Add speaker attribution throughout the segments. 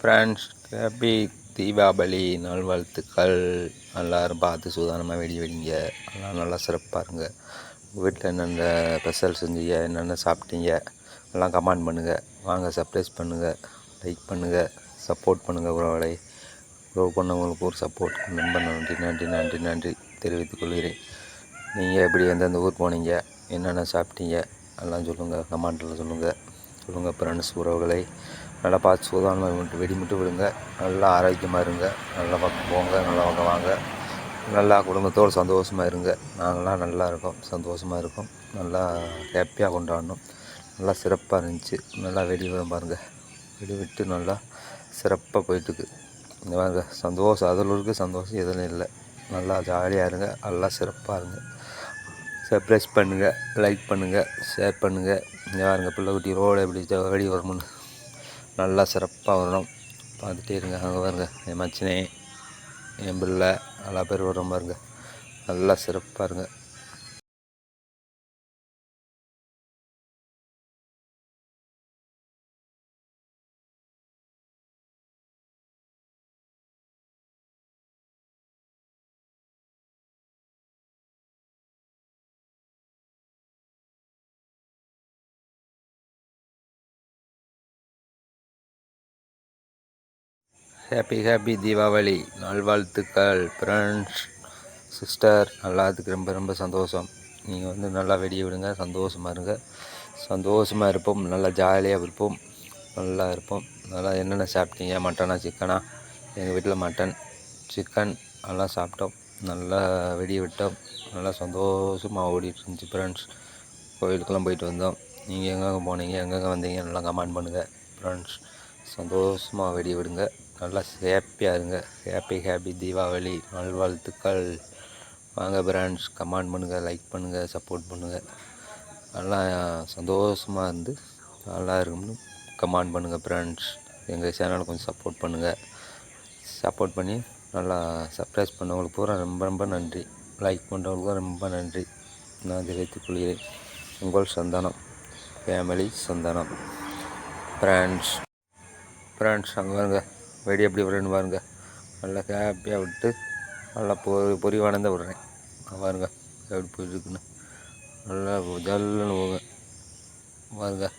Speaker 1: Friends, happy Deepavali நல்வாழ்த்துக்கள். எல்லோரும் பார்த்து சூதானமாக வெடி வெடிங்க. எல்லாம் நல்லா சிறப்பாக இருங்க. உங்கள் வீட்டில் என்னென்ன ஸ்பெஷல் செஞ்சீங்க, என்னென்ன சாப்பிட்டீங்க எல்லாம் கமெண்ட் பண்ணுங்கள். வாங்க சர்ப்ரைஸ் பண்ணுங்கள், லைக் பண்ணுங்கள், சப்போர்ட் பண்ணுங்கள். உறவுகளை உறவு பண்ணவங்களுக்கு ஒரு சப்போர்ட் ரொம்ப நன்றி நன்றி நன்றி நன்றி தெரிவித்துக் கொள்கிறேன். நீங்கள் எப்படி எந்தெந்த ஊர் போனீங்க, என்னென்ன சாப்பிட்டீங்க எல்லாம் சொல்லுங்கள், கமெண்ட்டில் சொல்லுங்கள். ஃப்ரெண்ட்ஸ், உறவுகளை நல்லா பார்த்து சூதானமாக வெடி மட்டும் விடுங்க. நல்லா ஆரோக்கியமாக இருங்க. நல்லா பக்கம் போங்க, நல்லா பக்கம் வாங்க. நல்லா குடும்பத்தோடு சந்தோஷமாக இருங்க. நாங்களாம் நல்லா இருக்கோம், சந்தோஷமாக இருக்கோம். நல்லா ஹாப்பியாக கொண்டாடணும். நல்லா சிறப்பாக இருந்துச்சு. நல்லா வெடி விடும் பாருங்கள். வெடி விட்டு நல்லா சிறப்பாக போயிட்டுருக்கு. இந்த பாருங்க, சந்தோஷம் அதில் இருக்குது, சந்தோஷம் எதுவும் இல்லை. நல்லா ஜாலியாக இருங்க, நல்லா சிறப்பாக இருங்க. சர்ப்ரைஸ் பண்ணுங்கள், லைக் பண்ணுங்கள், ஷேர் பண்ணுங்கள். இங்கே பாருங்க, பிள்ளை குட்டி ரோடு எப்படி வெடி வரணும்னு நல்லா சிறப்பாக வரணும். பார்த்துட்டே இருங்க. அங்கே பாருங்க, என் மச்சினே, என் பிள்ளை நல்லா பேர் வர பாருங்க. நல்லா சிறப்பாக இருங்க. ஹாப்பி தீபாவளி நல்வாழ்த்துக்கள் ஃப்ரெண்ட்ஸ், சிஸ்டர். எல்லாத்துக்கும் ரொம்ப ரொம்ப சந்தோஷம். நீங்கள் நல்லா வெடியை விடுங்க, சந்தோஷமாக இருங்க. சந்தோஷமாக இருப்போம், நல்லா ஜாலியாக இருப்போம், நல்லா இருப்போம். நல்லா என்னென்ன சாப்பிட்டீங்க, மட்டனா சிக்கனா? எங்கள் வீட்டில் மட்டன், சிக்கன் எல்லாம் சாப்பிட்டோம். நல்லா வெடியை விட்டோம். நல்லா சந்தோஷமாக ஓடிட்டு இருந்துச்சு ஃப்ரெண்ட்ஸ். கோயிலுக்கெல்லாம் போயிட்டு வந்தோம். நீங்கள் எங்கெங்கே போனீங்க, எங்கெங்கே வந்தீங்க நல்லா கமெண்ட் பண்ணுங்கள் ஃப்ரெண்ட்ஸ். சந்தோஷமாக வெடி விடுங்க. நல்லா ஹாப்பியாக இருங்க. ஹாப்பி தீபாவளி நல்வாழ்த்துக்கள். வாங்க ஃப்ரெண்ட்ஸ், கமெண்ட் பண்ணுங்கள், லைக் பண்ணுங்கள், சப்போர்ட் பண்ணுங்கள். நல்லா சந்தோஷமாக இருந்து நல்லா இருக்கும்னு கமெண்ட் பண்ணுங்கள் ஃப்ரெண்ட்ஸ். எங்கள் சேனலை கொஞ்சம் சப்போர்ட் பண்ணுங்கள். சப்போர்ட் பண்ணி நல்லா சர்ப்ரைஸ் பண்ணவங்களுக்கு பூரா ரொம்ப ரொம்ப நன்றி. லைக் பண்ணுறவங்களுக்கும் ரொம்ப நன்றி. நான் தெரிவித்துக் கொள்கிறேன். உங்கள் சந்தானம், ஃபேமிலி சந்தானம். ஃப்ரெண்ட்ஸ், அங்கே பாருங்க, வெடி எப்படி விடுறேன்னு பாருங்க. நல்லா ஹாப்பியாக விட்டு நல்லா பொறிவானந்த விடுறேன். பாருங்க எப்படி போயிட்டுருக்குன்னு. நல்லா ஜல்லுன்னு போங்க பாருங்க.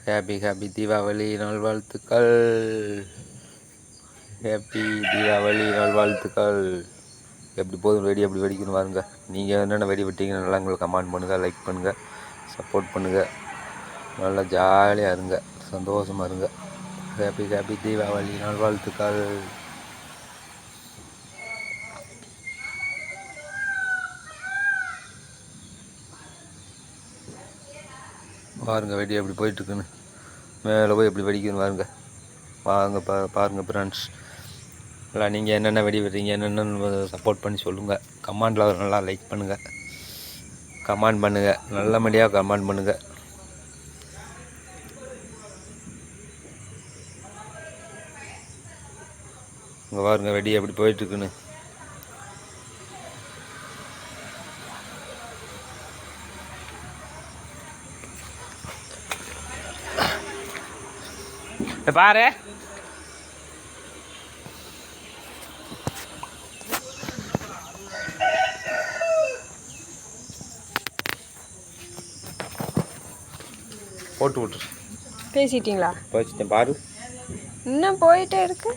Speaker 1: ஹாப்பி தீபாவளி நல்வாழ்த்துக்கள். ஹாப்பி தீபாவளி நல்வாழ்த்துக்கள். எப்படி போதும் வெடி எப்படி வெடிக்கணும் பாருங்க. நீங்கள் என்னென்ன வெடி விட்டீங்க நல்லா எங்களுக்கு கமெண்ட் பண்ணுங்கள், லைக் பண்ணுங்கள், சப்போர்ட் பண்ணுங்கள். நல்லா ஜாலியாக இருங்க, சந்தோஷமாக இருங்க. ஹாப்பி தீபாவளி நல்வாழ்த்துக்கள். பாருங்க வெடி எப்படி போயிட்டுருக்குன்னு. மேலே போய் எப்படி வெடிக்குன்னு பாருங்க. வாங்க பாருங்கள் ஃப்ரெண்ட்ஸ். இல்லை நீங்கள் என்னென்ன வெடி விடுறீங்க, என்னென்னு சப்போர்ட் பண்ணி சொல்லுங்கள். கமெண்டில் நல்லா லைக் பண்ணுங்கள், கமெண்ட் பண்ணுங்கள், நல்லபடியாக கமெண்ட் பண்ணுங்கள். இங்கே பாருங்க வெடி எப்படி போயிட்டுருக்குன்னு. பாரு, போட்டு விட்டுரு.
Speaker 2: பேசிட்டீங்களா?
Speaker 1: பேசிட்டேன் பாரு.
Speaker 2: இன்னும் போயிட்டே இருக்கு.